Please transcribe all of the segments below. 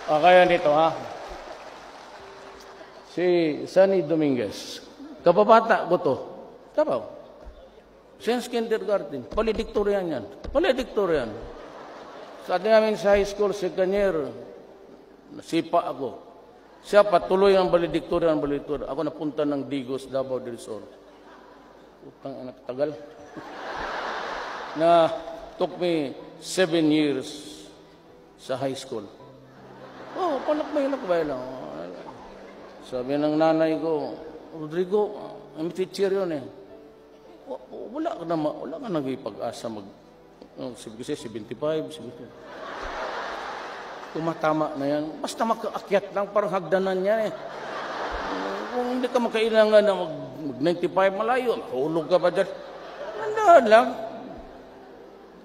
Kaya nito, ha? Si Sunny Dominguez. Kababata ko to. Tabaw. Since kindergarten. Valedictorian yan. Valedictorian. Sa atin namin sa high school, second year, nasipa ako. Siya patuloy ang valedictorian. Ako napunta ng Digos, Davao del Sur. Utang anak tagal. Na took me 7 years sa high school. Oh, panak ba lang. Sabi ng nanay ko, Rodrigo, ang teacher yun eh. Wala ka nag-ipag-asa kasi 75, 75. Tumatama na yan. Basta makaakyat lang, parang hagdanan niya eh. Kung hindi ka makailangan na mag-95 malayo, mahulog ka ba dyan? Nandahan lang.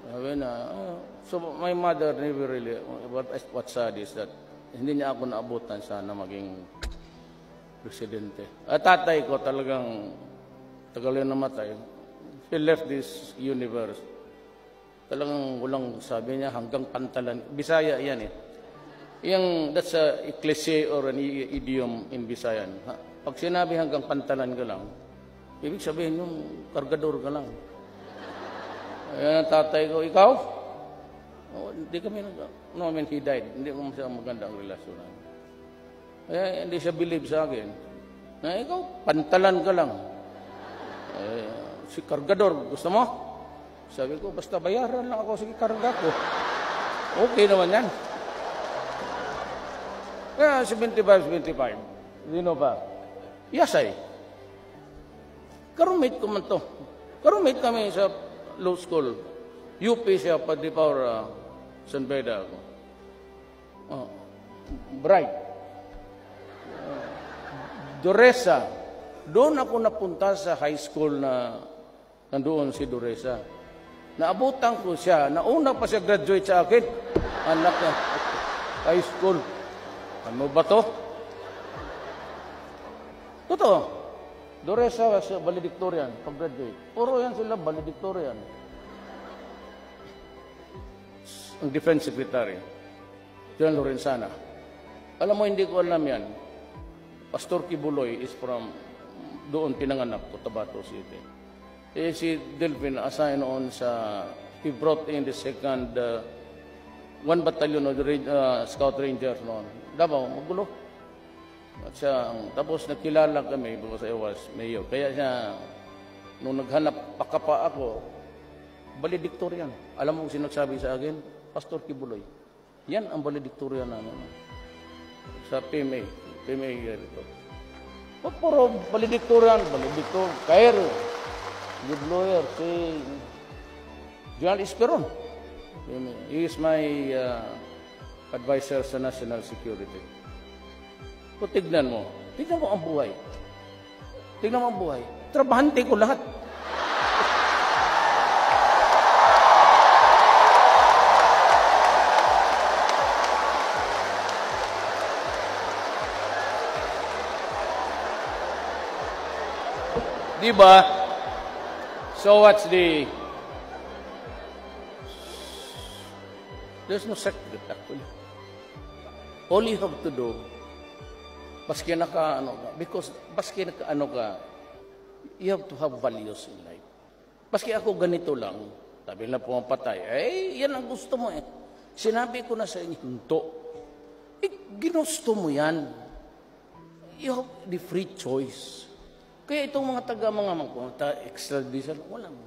Sabi na, so my mother never really, what's sad is that hindi niya ako naabutan sana maging presidente. At tatay ko talagang tagal yun namatay. He left this universe. Talagang walang sabi niya hanggang pantalan. Bisaya yan eh. That's a cliche or an idiom in Bisayan. Pag sinabi hanggang pantalan ka lang, ibig sabihin yung kargador ka lang. Ayan ang tatay ko, ikaw? Oh, hindi kami no, I mean, he died. Hindi ko siya magandang relasyon. Hindi siya believe sa akin. Na ikaw, pantalan ka lang. Si kargador, gusto mo? Sabi ko, basta bayaran lang ako, sige karga ko. Okay naman yan. Kaya 75. Sino ba? Yasay. Karumate ko man to. Karumate kami sa law school. UP siya, Padre Paura, San Beda ako. Bright. Doresa. Doon ako napunta sa high school na nandoon si Doresa. Naabutan ko siya. Nauna pa siya graduate sa akin. Anak na. High school. Ano ba to? Totoo. Doresa was valedictorian pag-graduate. Puro yan sila valedictorian. Ang Defense Secretary, John Lorenzana. Alam mo, hindi ko alam yan. Pastor Kibuloy is from doon pinanganak ko, Tabato City. Si Delvin assigned on sa, he brought in the second, 1 battalion of the Scout Rangers noon. Davao, magulo. At siya, tapos nakilala kami because I was mayor. Kaya siya, nung naghanap pakapa ako, valedictorian. Alam mo kung sinagsabi sa akin? Pastor Kibuloy. Yan ang valedictorian namin. Sa PMA. PMA ito. Puro valedictorian. Cairo. Good lawyer. Si John Esperon. He is my advisor sa national security. Kung tignan mo ang buhay. Tignan mo ang buhay. Trabahante ko lahat. Diba? So what's there's no secret actually. All you have to do, baski you have to have values in life. Baski ako ganito lang, sabi na pumapatay, yan ang gusto mo eh. Sinabi ko na sa inyo, hinto. Ginusto mo yan. You have the free choice. Kaya itong mga extradition, walang